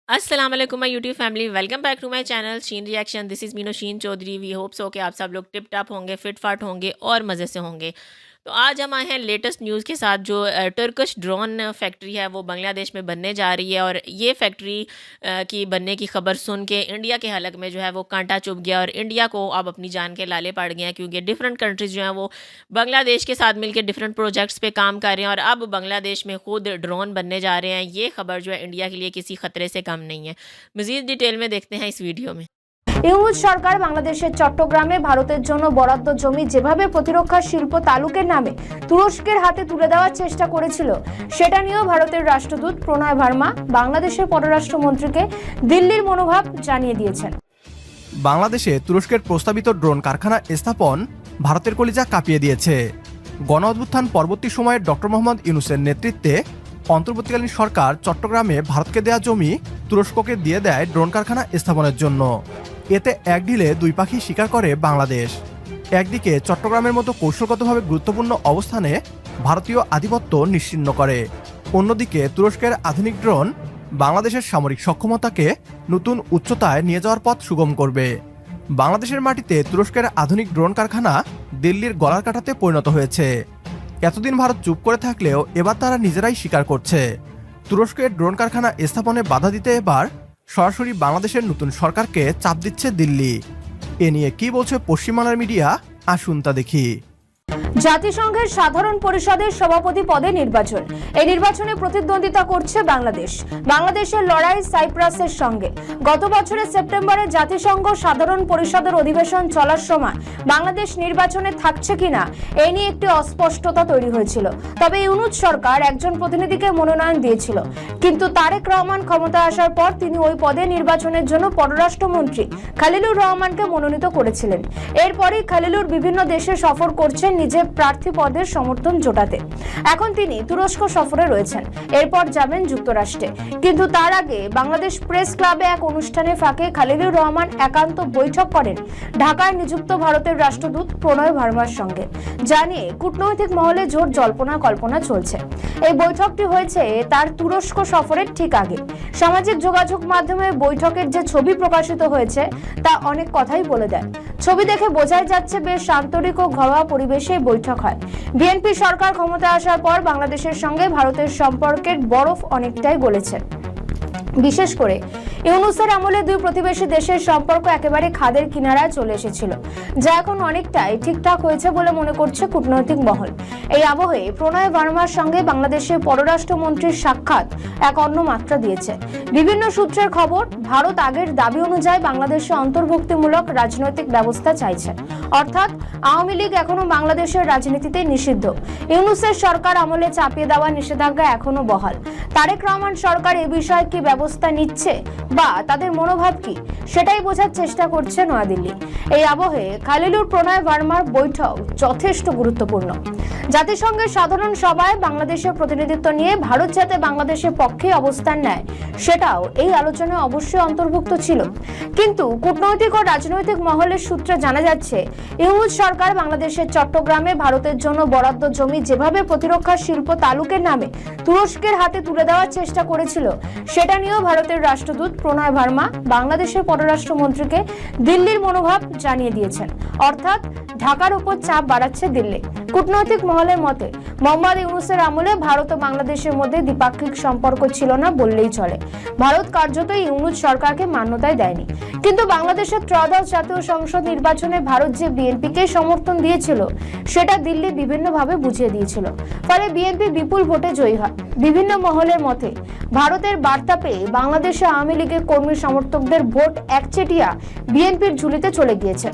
अस्सलाम वालेकुम my YouTube family, welcome back to my channel Sheen reaction. This is Meeno Sheen Chaudhary. We hope so कि आप सब लोग टिप टॉप होंगे, फिट फाट होंगे और मज़े से होंगे। तो आज हम आए हैं लेटेस्ट न्यूज़ के साथ। जो टर्किश ड्रोन फैक्ट्री है वो बांग्लादेश में बनने जा रही है, और ये फैक्ट्री की बनने की खबर सुन के इंडिया के हलक में जो है वो कांटा चुभ गया, और इंडिया को अब अपनी जान के लाले पड़ गए हैं, क्योंकि डिफरेंट कंट्रीज़ जो हैं वो बांग्लादेश के साथ मिलकर डिफरेंट प्रोजेक्ट्स पे काम कर रहे हैं, और अब बांग्लादेश में खुद ड्रोन बनने जा रहे हैं। ये खबर जो है इंडिया के लिए किसी खतरे से कम नहीं है। मज़ीद डिटेल में देखते हैं इस वीडियो में। ইউনুস সরকার বাংলাদেশের চট্টগ্রামে ভারতের জন্য বরাদ্দ জমি যেভাবে প্রতিরক্ষা শিল্প তালুকের নামে তুরস্কের হাতে তুলে দেওয়ার চেষ্টা করেছিল, সেটা নিয়েও ভারতের রাষ্ট্রদূত প্রণয় ভার্মা বাংলাদেশের পররাষ্ট্রমন্ত্রীকে দিল্লির মনোভাব জানিয়ে দিয়েছেন। বাংলাদেশে তুরস্কের প্রস্তাবিত ড্রোন কারখানা স্থাপন ভারতের কলিজা কাঁপিয়ে দিয়েছে। গণ অভ্যুত্থান পরবর্তী সময়ে ডক্টর মোহাম্মদ ইউনূসের নেতৃত্বে অন্তর্বর্তীকালীন সরকার চট্টগ্রামে ভারতকে দেয়া জমি তুরস্ককে দিয়ে দেয় ড্রোন কারখানা স্থাপনের জন্য। এতে এক ঢিলে দুই পাখি শিকার করে বাংলাদেশ। একদিকে চট্টগ্রামের মতো কৌশলগতভাবে গুরুত্বপূর্ণ অবস্থানে ভারতীয় আধিপত্য নিশ্চিহ্ন করে, অন্যদিকে তুরস্কের আধুনিক ড্রোন বাংলাদেশের সামরিক সক্ষমতাকে নতুন উচ্চতায় নিয়ে যাওয়ার পথ সুগম করবে। বাংলাদেশের মাটিতে তুরস্কের আধুনিক ড্রোন কারখানা দিল্লির গলার কাঁটাতে পরিণত হয়েছে। এতদিন ভারত চুপ করে থাকলেও এবার তারা নিজেরাই স্বীকার করছে। তুরস্কের ড্রোন কারখানা স্থাপনে বাধা দিতে এবার সরাসরি বাংলাদেশের নতুন সরকারকে চাপ দিচ্ছে দিল্লি। এ নিয়ে কি বলছে পশ্চিমবাংলার মিডিয়া, আসুন তা দেখি। জাতিসংঘের সাধারণ পরিষদের সভাপতি পদে নির্বাচন। এই নির্বাচনে প্রতিদ্বন্দ্বিতা করছে বাংলাদেশ। বাংলাদেশের লড়াই সাইপ্রাসের সঙ্গে। গত বছরের সেপ্টেম্বরে জাতিসংঘ সাধারণ পরিষদের অধিবেশন চলার সময় বাংলাদেশ নির্বাচনে থাকছে কিনা এই নিয়ে একটি অস্পষ্টতা তৈরি হয়েছিল। তবে ইউনূস সরকার একজন প্রতিনিধিকে মনোনয়ন দিয়েছিল, কিন্তু তারেক রহমান ক্ষমতায় আসার পর তিনি ওই পদে নির্বাচনের জন্য পররাষ্ট্রমন্ত্রী খলিলুর রহমানকে মনোনীত করেছিলেন। এরপরই খলিলুর বিভিন্ন দেশে সফর করছেন নিজের প্রার্থী পদের সমর্থন জোটাতে। এখন তিনি তুরস্ক সফরে রয়েছেন, এরপর যাবেন যুক্তরাষ্ট্রে। কিন্তু তার আগে বাংলাদেশ প্রেস ক্লাবে এক অনুষ্ঠানে ফাঁকে খলিলুর রহমান একান্ত বৈঠক করেন ঢাকায় নিযুক্ত ভারতের রাষ্ট্রদূত প্রণয় ভার্মার সঙ্গে, জানিয়ে কূটনৈতিক মহলে জোর জল্পনা কল্পনা চলছে। এই বৈঠকটি হয়েছে তার তুরস্ক সফরের ঠিক আগে। সামাজিক যোগাযোগ মাধ্যমে বৈঠকের যে ছবি প্রকাশিত হয়েছে তা অনেক কথাই বলে দেয়। ছবি দেখে বোঝাই যাচ্ছে বেশ আন্তরিক ও ঘরোয়া পরিবেশে বৈঠক হয়। বিএনপি সরকার ক্ষমতায় আসার পর বাংলাদেশের সঙ্গে ভারতের সম্পর্কের বরফ অনেকটাই গলেছে। বিশেষ করে ইউনূসের আমলে দুই প্রতিবেশী দেশের সম্পর্ক একেবারে খাদের কিনারায় চলে এসেছিল, যা এখন অনেকটাই ঠিকঠাক হয়েছে বলে মনে করছে কূটনৈতিক মহল। এই আবহে প্রণয় ভার্মার সঙ্গে বাংলাদেশের পররাষ্ট্রমন্ত্রীর সাক্ষাৎ এক অন্য মাত্রা দিয়েছে। বিভিন্ন সূত্রের খবর, ভারত আগের দাবি অনুযায়ী বাংলাদেশে অন্তর্ভুক্তিমূলক রাজনৈতিক ব্যবস্থা চাইছে, অর্থাৎ আওয়ামী লীগ এখনো বাংলাদেশের রাজনীতিতে নিষিদ্ধ। ইউনূসের সরকার আমলে চাপিয়ে দেওয়া নিষেধাজ্ঞা এখনো বহাল। তারেক রহমান সরকার এ বিষয়ে কি ব্যবস্থা নিচ্ছে বা তাদের মনোভাব কি, সেটাই বোঝার চেষ্টা করছে নয়াদিল্লি। এই আবহে খলিলুর প্রণয় ভার্মার বৈঠক যথেষ্ট গুরুত্বপূর্ণ। জাতিসংঘের সাধারণ সভায় বাংলাদেশের প্রতিনিধিত্ব নিয়ে ভারত যাতে বাংলাদেশের পক্ষে অবস্থান নেয়, সেটাও এই আলোচনায় অবশ্যই অন্তর্ভুক্ত ছিল। কিন্তু কূটনৈতিক ও রাজনৈতিক মহলের সূত্রে জানা যাচ্ছে, ইউনূস সরকার বাংলাদেশের চট্টগ্রামে ভারতের জন্য বরাদ্দ জমি যেভাবে প্রতিরক্ষা শিল্প তালুকের নামে তুরস্কের হাতে তুলে দেওয়ার চেষ্টা করেছিল, সেটা নিয়েও ভারতের রাষ্ট্রদূত প্রণয় ভার্মা বাংলাদেশের পররাষ্ট্রমন্ত্রীকে দিল্লির মনোভাব জানিয়ে দিয়েছেন। অর্থাৎ ঢাকার উপর চাপ বাড়াচ্ছে দিল্লি। কূটনৈতিক মহলের মতে মোহাম্মদ ইউনূসের আমলে ভারত ও বাংলাদেশের মধ্যে দ্বিপাক্ষিক সম্পর্ক ছিল না বললেই চলে। ভারত কার্যত ইউনূস সরকারকে মান্যতাই দেয়নি। কিন্তু বাংলাদেশের ত্রয়োদশ জাতীয় সংসদ নির্বাচনে ভারত যে বিএনপিকে সমর্থন দিয়েছিল, সেটা দিল্লি বিভিন্নভাবে বুঝিয়ে দিয়েছিল। ফলে বিএনপি বিপুল ভোটে জয়ী হয়। বিভিন্ন মহলের মতে ভারতের বার্তা পেয়ে বাংলাদেশে আওয়ামী লীগের কর্মী সমর্থকদের ভোট একচেটিয়া বিএনপির ঝুলিতে চলে গিয়েছে।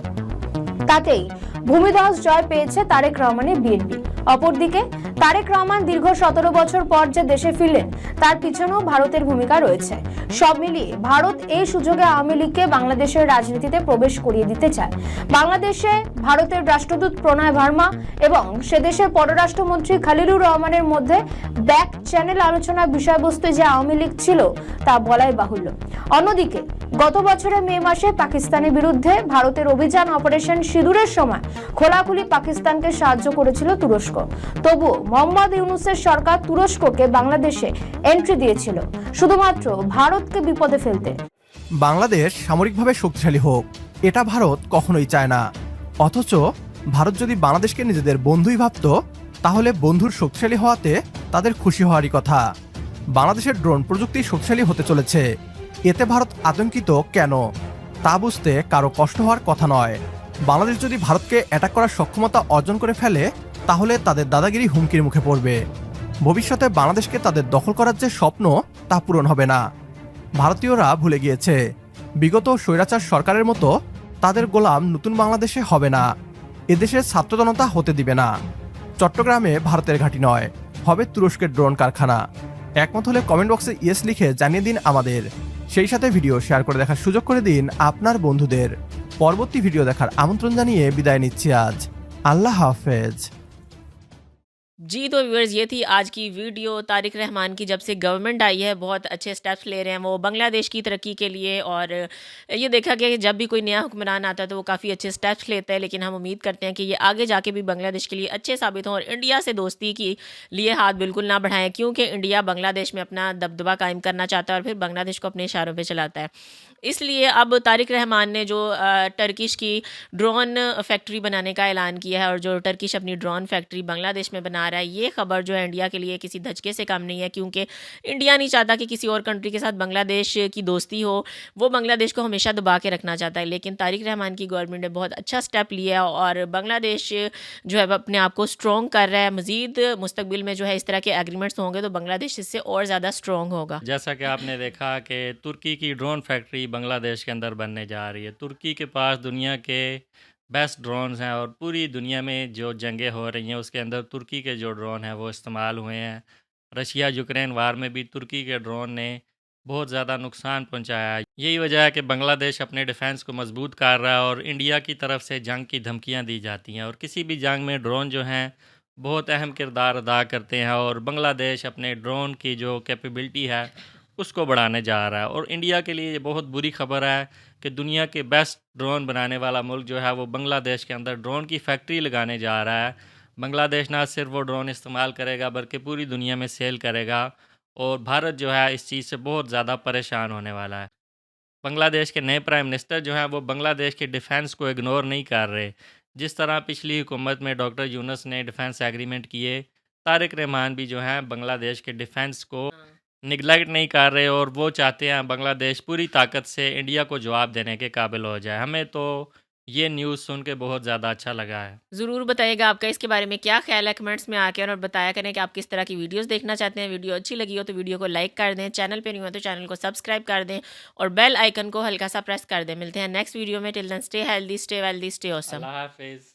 তাতেই ভূমিধস জয় পেয়েছে তারেক রহমানের বিএনপি। অপরদিকে তারেক রহমান দীর্ঘ 17 বছর পর যে দেশে ফিরলেন, তার পিছনেও ভারতের ভূমিকা রয়েছে। সব মিলিয়ে ভারত এই সুযোগে আওয়ামী লীগকে বাংলাদেশের রাজনীতিতে প্রবেশ করিয়ে দিতে চায়। বাংলাদেশে ভারতের রাষ্ট্রদূত প্রণয় ভার্মা এবং সে দেশের পররাষ্ট্রমন্ত্রী খলিলুর রহমানের মধ্যে ব্যাক চ্যানেল আলোচনার বিষয়বস্তু যে আওয়ামী লীগ ছিল, তা বলাই বাহুল্য। অন্যদিকে গত বছরের মে মাসে পাকিস্তানের বিরুদ্ধে ভারতের অভিযান অপারেশন সিঁদুরের সময় খোলাখুলি পাকিস্তানকে সাহায্য করেছিল তুরস্ক। তবুও মোহাম্মদ ইউনূসের সরকার তুরস্ককে বাংলাদেশে এন্ট্রি দিয়েছিল শুধুমাত্র ভারতকে বিপদে ফেলতে। বাংলাদেশ সামরিকভাবে শক্তিশালী হোক, এটা ভারত কখনোই চায় না। অথচ ভারত যদি বাংলাদেশকে নিজেদের বন্ধুই ভাবত, তাহলে বন্ধুর শক্তিশালী হওয়াতে তাদের খুশি হওয়ারই কথা। বাংলাদেশের ড্রোন প্রযুক্তি শক্তিশালী হতে চলেছে, এতে ভারত আতঙ্কিত কেন তা বুঝতে কারো কষ্ট হওয়ার কথা নয়। বাংলাদেশ যদি ভারতকে অ্যাটাক করার সক্ষমতা অর্জন করে ফেলে, তাহলে তাদের দাদাগিরি হুমকির মুখে পড়বে। ভবিষ্যতে বাংলাদেশকে তাদের দখল করার যে স্বপ্ন, তা পূরণ হবে না। ভারতীয়রা ভুলে গিয়েছে, বিগত স্বৈরাচার সরকারের মতো তাদের গোলাম নতুন বাংলাদেশে হবে না, এদেশের ছাত্র জনতা হতে দিবে না। চট্টগ্রামে ভারতের ঘাঁটি নয়, হবে তুরস্কের ড্রোন কারখানা। একমত হলে কমেন্ট বক্সে ইয়েস লিখে জানিয়ে দিন আমাদের। সেই সাথে ভিডিও শেয়ার করে দেখার সুযোগ করে দিন আপনার বন্ধুদের। পরবর্তী ভিডিও দেখার আমন্ত্রণ জানিয়ে বিদায় নিচ্ছি আজ। আল্লাহ হাফেজ। जी तो व्यूअर्स, ये थी आज की वीडियो। तारिक रहमान की जब से गवर्नमेंट आई है बहुत अच्छे स्टेप्स ले रहे हैं वो बांग्लादेश की तरक्की के लिए, और ये देखा गया कि जब भी कोई नया हुक्मरान आता है तो वो काफ़ी अच्छे स्टेप्स लेता है। लेकिन हम उम्मीद करते हैं कि ये आगे जाके भी बांग्लादेश के लिए अच्छे साबित हों और इंडिया से दोस्ती के लिए हाथ बिल्कुल ना बढ़ाएं, क्योंकि इंडिया बांग्लादेश में अपना दबदबा कायम करना चाहता है और फिर बांग्लादेश को अपने इशारों पर चलाता है। इसलिए अब तारिक रहमान ने जो टर्किश की ड्रोन फैक्ट्री बनाने का ऐलान किया है और जो टर्किश अपनी ड्रोन फैक्ट्री बांग्लादेश में बना रहा है, ये खबर जो है इंडिया के लिए किसी धचके से कम नहीं है, क्योंकि इंडिया नहीं चाहता कि किसी और कंट्री के साथ बांग्लादेश की दोस्ती हो। वो बांग्लादेश को हमेशा दबा के रखना चाहता है। लेकिन तारिक रहमान की गवर्नमेंट ने बहुत अच्छा स्टेप लिया है और बांग्लादेश जो है अपने आप को स्ट्रॉन्ग कर रहा है। मज़ीद मुस्तकबिल में जो है इस तरह के एग्रीमेंट्स होंगे तो बांग्लादेश इससे और ज़्यादा स्ट्रॉन्ग होगा। जैसा कि आपने देखा कि तुर्की की ड्रोन फैक्ट्री बांग्लादेश के अंदर बनने जा रही है। तुर्की के पास दुनिया के बेस्ट ड्रोन्स हैं और पूरी दुनिया में जो जंगें हो रही हैं उसके अंदर तुर्की के जो ड्रोन हैं वो इस्तेमाल हुए हैं। रशिया यूक्रेन वार में भी तुर्की के ड्रोन ने बहुत ज़्यादा नुकसान पहुंचाया है। यही वजह है कि बांग्लादेश अपने डिफेंस को मजबूत कर रहा है और इंडिया की तरफ से जंग की धमकियां दी जाती हैं, और किसी भी जंग में ड्रोन जो हैं बहुत अहम किरदार अदा करते हैं। और बांग्लादेश अपने ड्रोन की जो कैपेबिलिटी है उसको बढ़ाने जा रहा है। और इंडिया के लिए ये बहुत बुरी खबर है कि दुनिया के बेस्ट ड्रोन बनाने वाला मुल्क जो है वो बांग्लादेश के अंदर ड्रोन की फैक्ट्री लगाने जा रहा है। बांग्लादेश ना सिर्फ वो ड्रोन इस्तेमाल करेगा बल्कि पूरी दुनिया में सेल करेगा, और भारत जो है इस चीज़ से बहुत ज़्यादा परेशान होने वाला है। बांग्लादेश के नए प्राइम मिनिस्टर जो हैं वो बांग्लादेश के डिफेंस को इग्नोर नहीं कर रहे। जिस तरह पिछली हुकूमत में डॉक्टर यूनुस ने डिफेंस एग्रीमेंट किए, तारिक रहमान भी जो हैं बांग्लादेश के डिफेंस को निगलेक्ट नहीं कर रहे और वो चाहते हैं बांग्लादेश पूरी ताकत से इंडिया को जवाब देने के काबिल हो जाए। हमें तो ये न्यूज़ सुन के बहुत ज़्यादा अच्छा लगा है। ज़रूर बताइएगा आपका इसके बारे में क्या ख्याल है कमेंट्स में आके, और बताया करें कि आप किस तरह की वीडियोस देखना चाहते हैं। वीडियो अच्छी लगी हो तो वीडियो को लाइक कर दें, चैनल पे नहीं हो तो चैनल को सब्सक्राइब कर दें और बेल आइकन को हल्का सा प्रेस कर दें। मिलते हैं नेक्स्ट वीडियो में। Till then stay healthy, stay wealthy, stay awesome. अल्लाह हाफिज़।